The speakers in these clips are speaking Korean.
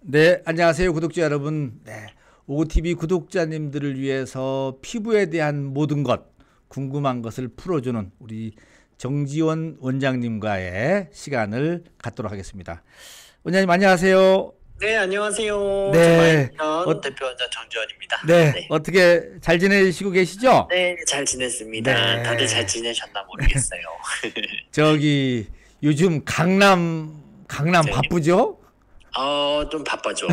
네, 안녕하세요, 구독자 여러분. 네, OTV 구독자님들을 위해서 피부에 대한 모든 것, 궁금한 것을 풀어주는 우리 정지원 원장님과의 시간을 갖도록 하겠습니다. 원장님, 안녕하세요. 네, 안녕하세요. 네, 정마이편 대표 원장 정지원입니다. 네, 네. 어떻게 잘 지내시고 계시죠? 네, 잘 지냈습니다. 네. 다들 잘 지내셨나 모르겠어요. 저기 요즘 강남 네. 바쁘죠? 좀 바빠죠.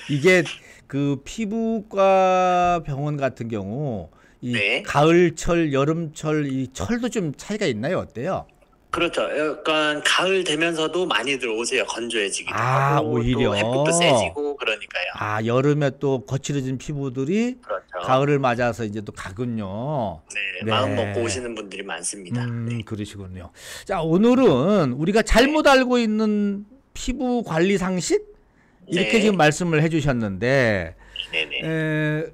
이게 그 피부과 병원 같은 경우 이 네. 가을철, 여름철 이 철도 좀 차이가 있나요? 어때요? 그렇죠. 약간 가을 되면서도 많이들 오세요. 건조해지기도 아, 하고 오히려. 또 햇빛도 세지고 그러니까요. 아, 여름에 또 거칠어진 피부들이 그렇죠. 가을을 맞아서 이제 또 가군요. 네, 네. 마음 먹고 오시는 분들이 많습니다. 네. 그러시군요. 자, 오늘은 우리가 잘못 알고 있는 피부 관리 상식? 이렇게 네. 지금 말씀을 해주셨는데, 네네.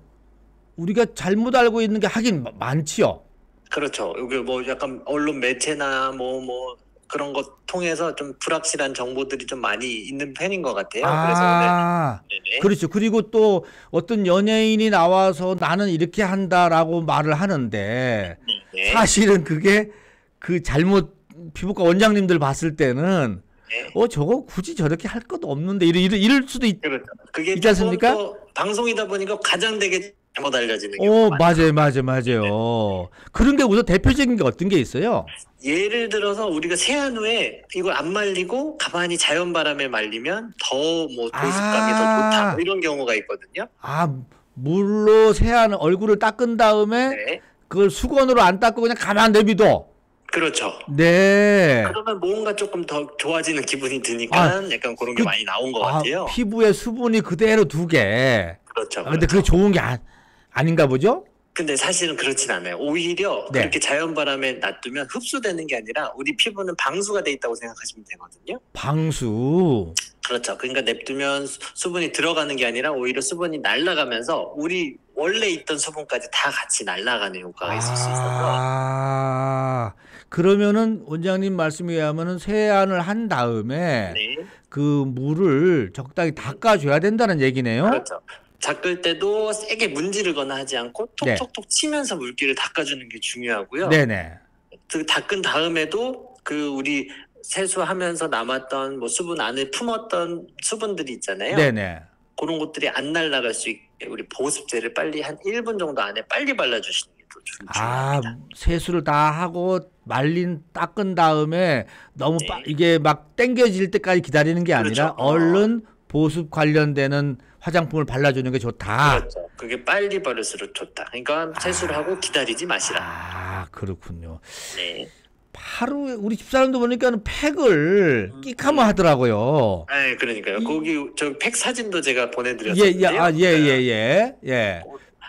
우리가 잘못 알고 있는 게 하긴 많지요. 그렇죠. 여기 뭐 약간 언론 매체나 뭐 그런 것 통해서 좀 불확실한 정보들이 좀 많이 있는 편인 것 같아요. 그래서 아, 네네. 그렇죠. 그리고 또 어떤 연예인이 나와서 나는 이렇게 한다라고 말을 하는데 네. 사실은 그게 그 잘못 피부과 원장님들 봤을 때는 네. 저거 굳이 저렇게 할 것도 없는데 이럴 수도 그렇죠. 그게 있지 않습니까? 조금 또 방송이다 보니까 가장되게 잘못 알려지는 경우가 맞아요, 많죠. 맞아요. 그런 게 우선 대표적인 게 어떤 게 있어요? 예를 들어서 우리가 세안 후에 이걸 안 말리고 가만히 자연 바람에 말리면 더 뭐 보습감이 더 좋다 뭐 이런 경우가 있거든요. 아, 물로 세안 얼굴을 닦은 다음에 네. 그걸 수건으로 안 닦고 그냥 가만 내비둬. 그렇죠. 네. 그러면 뭔가 조금 더 좋아지는 기분이 드니까 약간 그런 게 많이 나온 것 같아요. 피부에 수분이 그대로 두게. 그렇죠. 근데 그게 좋은 게 아닌가 보죠? 근데 사실은 그렇진 않아요. 오히려 네. 그렇게 자연 바람에 놔두면 흡수되는 게 아니라 우리 피부는 방수가 돼 있다고 생각하시면 되거든요. 방수. 그렇죠. 그러니까 냅두면 수분이 들어가는 게 아니라 오히려 수분이 날아가면서 우리 원래 있던 수분까지 다 같이 날아가는 효과가 있을 수 있어서. 그러면은 원장님 말씀에 의하면은 세안을 한 다음에 네. 그 물을 적당히 닦아줘야 된다는 얘기네요. 그렇죠. 닦을 때도 세게 문지르거나 하지 않고 네. 톡톡톡 치면서 물기를 닦아주는 게 중요하고요. 네네. 그 닦은 다음에도 그 우리 세수하면서 남았던 뭐 수분 안에 품었던 수분들이 있잖아요. 네네. 그런 것들이 안 날아갈 수 있게 우리 보습제를 빨리 한 1분 정도 안에 빨리 발라주시는 게 더 중요합니다. 세수를 다 하고 닦은 다음에 너무 네. 이게 막 땡겨질 때까지 기다리는 게 아니라 그렇죠. 얼른 보습 관련되는 화장품을 발라주는 게 좋다. 그렇죠. 그게 빨리 바를수록 좋다. 그러니까 세수를 하고 기다리지 마시라. 그렇군요. 네. 하루에 우리 집사람도 보니까 팩을 끼카마 하더라고요. 네, 그러니까요. 거기 저 팩 사진도 제가 보내드렸었는데요. 예.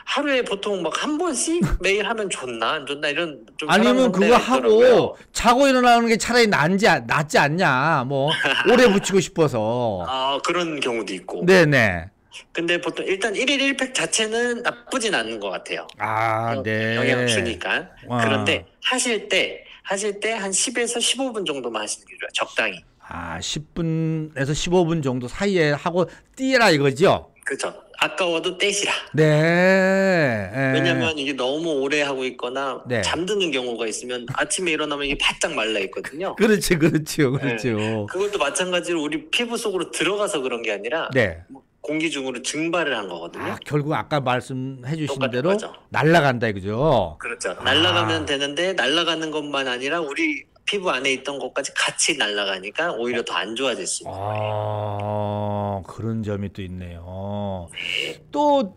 하루에 보통 막 한 번씩 매일 하면 좋나 안 좋나 이런 좀 아니면 그거 하고 자고 일어나는 게 차라리 낫지 않냐. 뭐 오래 붙이고 싶어서. 그런 경우도 있고. 네네. 근데 보통 일단 1일 1팩 자체는 나쁘진 않은 것 같아요. 네. 영향 주니까. 와. 그런데 하실 때 한 10에서 15분 정도만 하시는 게 좋아요. 적당히. 10분에서 15분 정도 사이에 하고 띄라 이거죠? 그렇죠. 아까워도 떼시라. 네. 왜냐면 이게 너무 오래 하고 있거나 네. 잠드는 경우가 있으면 아침에 일어나면 이게 바짝 말라 있거든요. 그렇죠. 그것도 마찬가지로 우리 피부 속으로 들어가서 그런 게 아니라 네. 공기 중으로 증발을 한 거거든요. 결국 아까 말씀해 주신 똑같은 대로 거죠. 날아간다 이거죠? 그렇죠. 날아가면 되는데 날아가는 것만 아니라 우리 피부 안에 있던 것까지 같이 날아가니까 오히려 더 안 좋아질 수 있는 거예요. 그런 점이 또 있네요. 또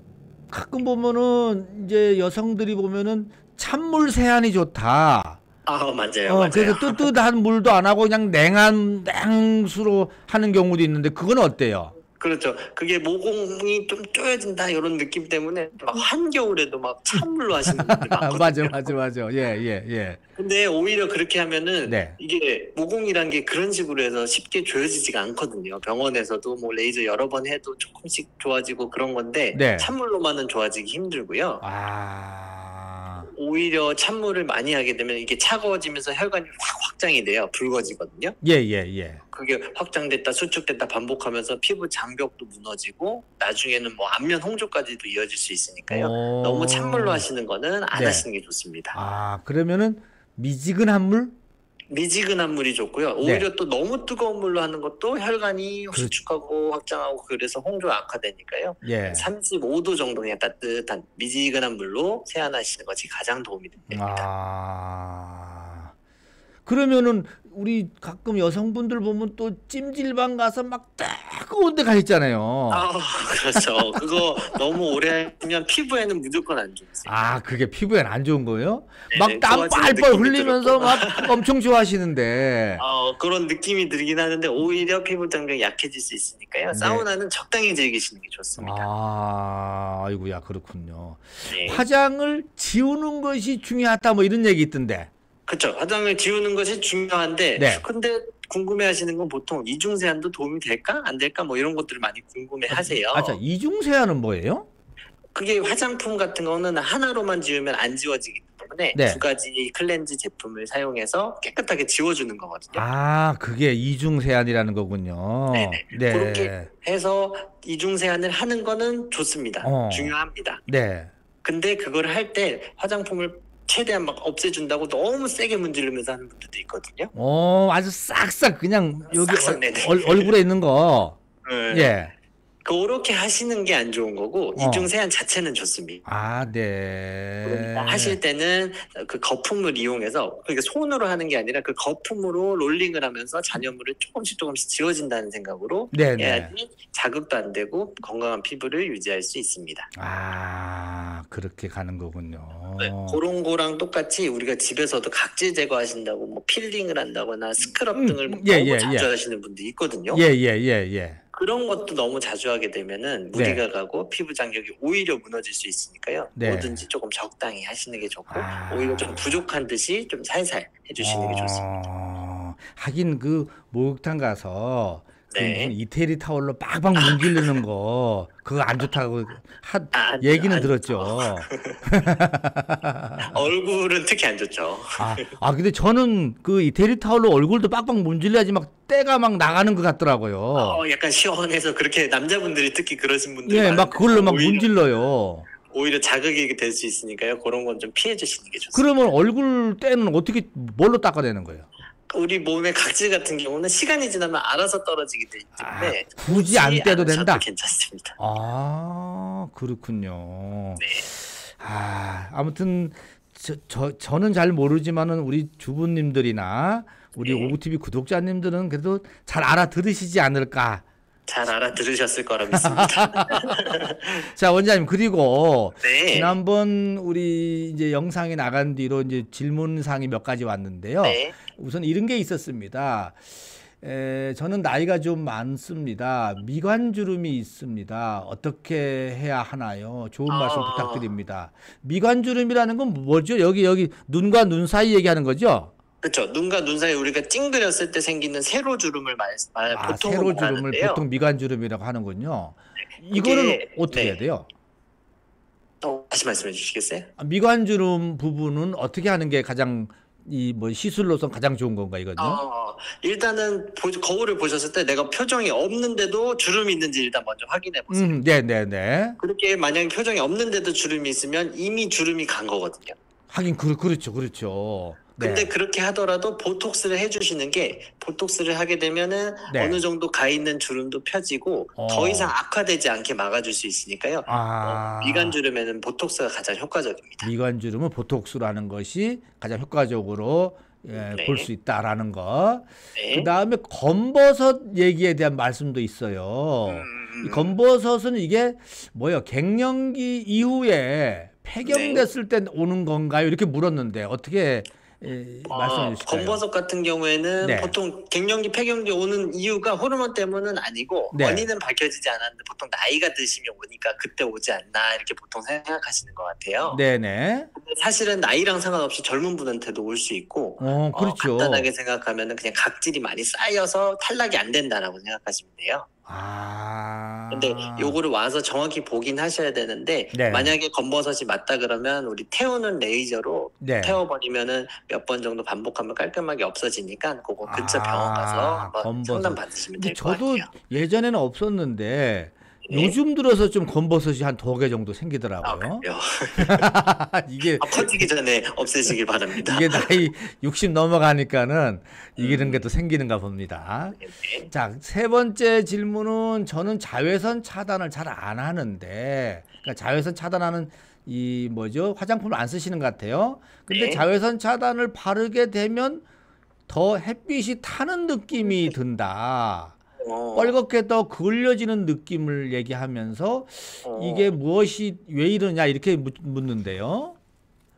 가끔 보면은 이제 여성들이 보면은 찬물 세안이 좋다. 맞아요. 그래서 뜨뜻한 물도 안 하고 그냥 냉수로 하는 경우도 있는데 그건 어때요? 그렇죠. 그게 모공이 좀 쪼여진다 이런 느낌 때문에 막 한겨울에도 막 찬물로 하시는 분들 많거든요. 맞아. 예. 근데 오히려 그렇게 하면은 네. 이게 모공이란 게 그런 식으로 해서 쉽게 조여지지가 않거든요. 병원에서도 뭐 레이저 여러 번 해도 조금씩 좋아지고 그런 건데 네. 찬물로만은 좋아지기 힘들고요. 아. 오히려 찬물을 많이 하게 되면 이게 차가워지면서 혈관이 확 확장이 돼요. 붉어지거든요. 예. 그게 확장됐다 수축됐다 반복하면서 피부 장벽도 무너지고 나중에는 뭐 안면 홍조까지도 이어질 수 있으니까요. 너무 찬물로 하시는 거는 안 네. 하시는 게 좋습니다. 아, 그러면은 미지근한 물? 미지근한 물이 좋고요. 오히려 또 너무 뜨거운 물로 하는 것도 혈관이 수축하고 확장하고 그래서 홍조 악화되니까요. 예. 35도 정도 그냥 따뜻한 미지근한 물로 세안하시는 것이 가장 도움이 됩니다. 아, 그러면은 우리 가끔 여성분들 보면 또 찜질방 가서 막 뜨거운 데 가 있잖아요. 그렇죠. 그거 너무 오래 하면 피부에는 무조건 안 좋으세요. 아, 그게 피부엔 안 좋은 거예요? 네네, 막 땀 좋아지는 빨빨 느낌이 흘리면서 들었고. 막 엄청 좋아하시는데. 그런 느낌이 들긴 하는데 오히려 피부 장벽이 약해질 수 있으니까요. 네. 사우나는 적당히 즐기시는 게 좋습니다. 아, 아이고야, 그렇군요. 네. 화장을 지우는 것이 중요하다 뭐 이런 얘기 있던데. 그렇죠. 화장을 지우는 것이 중요한데 네. 근데 궁금해하시는 건 보통 이중 세안도 도움이 될까 안 될까 뭐 이런 것들을 많이 궁금해하세요. 아, 자, 이중 세안은 뭐예요? 그게 화장품 같은 거는 하나로만 지우면 안 지워지기 때문에 네. 2가지 클렌즈 제품을 사용해서 깨끗하게 지워주는 거거든요. 아, 그게 이중 세안이라는 거군요. 네네. 네. 그렇게 해서 이중 세안을 하는 거는 좋습니다. 중요합니다. 네. 근데 그걸 할 때 화장품을 최대한 막 없애준다고 너무 세게 문지르면서 하는 분들도 있거든요. 아주 싹싹 그냥 여기 싹싹, 네네. 얼굴에 있는 거. 네. 예. 그렇게 하시는 게 안 좋은 거고 이중 세안 자체는 좋습니다. 아, 네. 그러니까 하실 때는 그 거품을 이용해서 그러니까 손으로 하는 게 아니라 그 거품으로 롤링을 하면서 잔여물을 조금씩 지워진다는 생각으로 네네. 해야지 자극도 안 되고 건강한 피부를 유지할 수 있습니다. 아, 그렇게 가는 거군요. 네, 그런 거랑 똑같이 우리가 집에서도 각질 제거하신다고 뭐 필링을 한다거나 스크럽 등을 너무 자주 하시는 분들이 있거든요. 예. 그런 것도 너무 자주 하게 되면은 무리가 가고 피부 장벽이 오히려 무너질 수 있으니까요. 네. 뭐든지 조금 적당히 하시는 게 좋고 오히려 좀 부족한 듯이 좀 살살 해주시는 게 좋습니다. 하긴 그 목욕탕 가서 그 네. 무슨 이태리 타월로 빡빡 문지르는 거 그거 안 좋다고 얘기는 들었죠. 얼굴은 특히 안 좋죠. 근데 저는 그 이태리 타월로 얼굴도 빡빡 문질러야지 막 때가 막 나가는 것 같더라고요. 약간 시원해서 그렇게 남자분들이 특히 그러신 분들이 예, 막 그걸로 막 문질러요. 오히려 자극이 될 수 있으니까요. 그런 건 좀 피해 주시는 게 좋습니다. 그러면 얼굴 때는 어떻게 뭘로 닦아내는 거예요? 우리 몸의 각질 같은 경우는 시간이 지나면 알아서 떨어지기 때문에 굳이 안 떼도 된다? 괜찮습니다. 그렇군요. 네. 아무튼 저는 잘 모르지만은 우리 주부님들이나 우리 오구TV 구독자님들은 그래도 잘 알아들으시지 않을까. 잘 알아들으셨을 거라 믿습니다. 자, 원장님, 그리고 네. 지난번 우리 이제 영상이 나간 뒤로 이제 질문사항이 몇 가지 왔는데요. 네. 우선 이런 게 있었습니다. 저는 나이가 좀 많습니다. 미관주름이 있습니다. 어떻게 해야 하나요? 좋은 말씀 부탁드립니다. 미관주름이라는 건 뭐죠? 여기 눈과 눈 사이 얘기하는 거죠? 그렇죠. 눈과 눈 사이 우리가 찡그렸을 때 생기는 세로주름을 보통 세로주름을 보통 미관주름이라고 하는군요. 이거는 어떻게 해야 돼요? 다시 말씀해 주시겠어요? 미관주름 부분은 어떻게 하는 게 가장 시술로서 가장 좋은 건가 이거든요? 일단은 거울을 보셨을 때 내가 표정이 없는데도 주름이 있는지 일단 먼저 확인해 보세요. 네네네. 그렇게 만약에 표정이 없는데도 주름이 있으면 이미 주름이 간 거거든요. 하긴 그렇죠. 근데 네. 그렇게 하더라도 보톡스를 해주시는 게 보톡스를 하게 되면은 네. 어느 정도 가 있는 주름도 펴지고 더 이상 악화되지 않게 막아줄 수 있으니까요. 미관주름에는 보톡스가 가장 효과적입니다. 미관주름은 보톡스라는 것이 가장 효과적으로 볼 수 있다라는 거. 네. 그다음에 검버섯 얘기에 대한 말씀도 있어요. 이 검버섯은 이게 갱년기 이후에 폐경됐을 때 오는 건가요? 이렇게 물었는데 어떻게 말씀해 주실까요? 검버섯 같은 경우에는 보통 갱년기, 폐경기 오는 이유가 호르몬 때문은 아니고 원인은 밝혀지지 않았는데 보통 나이가 드시면 오니까 그때 오지 않나 이렇게 보통 생각하시는 것 같아요. 네네. 근데 사실은 나이랑 상관없이 젊은 분한테도 올 수 있고 그렇죠. 간단하게 생각하면 그냥 각질이 많이 쌓여서 탈락이 안 된다라고 생각하시면 돼요. 아. 근데 요거를 와서 정확히 보긴 하셔야 되는데 네. 만약에 검버섯이 맞다 그러면 우리 태우는 레이저로 네. 태워버리면은 몇 번 정도 반복하면 깔끔하게 없어지니까 그거 근처 병원 가서 한번 검버섯. 상담 받으시면 근데 될 것 저도 같아요. 예전에는 없었는데 네. 요즘 들어서 좀 검버섯이 한 2개 정도 생기더라고요. 그래요? 이게 커지기 전에 없애시길 바랍니다. 이게 나이 60 넘어가니까는 이런 게 또 생기는가 봅니다. 네. 자, 3번째 질문은 저는 자외선 차단을 잘 안 하는데, 그러니까 자외선 차단하는 이 뭐죠? 화장품을 안 쓰시는 것 같아요. 근데 네. 자외선 차단을 바르게 되면 더 햇빛이 타는 느낌이 든다. 뻘겋게 더 그을려지는 느낌을 얘기하면서 이게 무엇이 왜 이러냐 이렇게 묻는데요.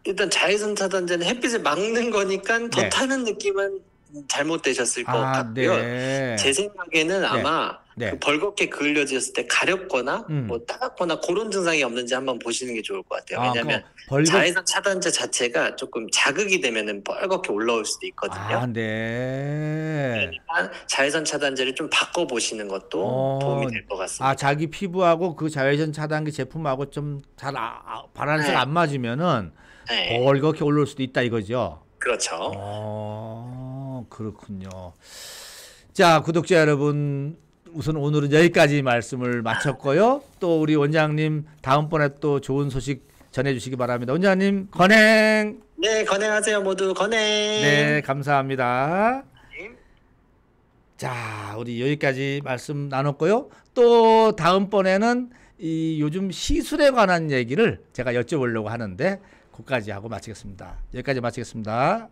일단 자외선 차단제는 햇빛을 막는 거니까 더 네. 타는 느낌은 잘못되셨을 것 같고요. 네. 제 생각에는 아마 네. 그 벌겋게 그을려졌을 때 가렵거나 뭐 따갑거나 그런 증상이 없는지 한번 보시는 게 좋을 것 같아요. 왜냐하면 자외선 차단제 자체가 조금 자극이 되면은 뻘겋게 올라올 수도 있거든요. 네. 그러니까 자외선 차단제를 좀 바꿔 보시는 것도 도움이 될 것 같습니다. 자기 피부하고 그 자외선 차단기 제품하고 좀 잘 바란스가 안 맞으면은 벌겋게 올라올 수도 있다 이거죠. 그렇죠. 그렇군요. 자, 구독자 여러분, 우선 오늘은 여기까지 말씀을 마쳤고요. 또 우리 원장님 다음번에 또 좋은 소식 전해주시기 바랍니다. 원장님 건행. 네, 건행하세요 모두. 건행. 네, 감사합니다. 자, 우리 여기까지 말씀 나눴고요. 또 다음번에는 이 요즘 시술에 관한 얘기를 제가 여쭤보려고 하는데 그까지 하고 마치겠습니다. 여기까지 마치겠습니다.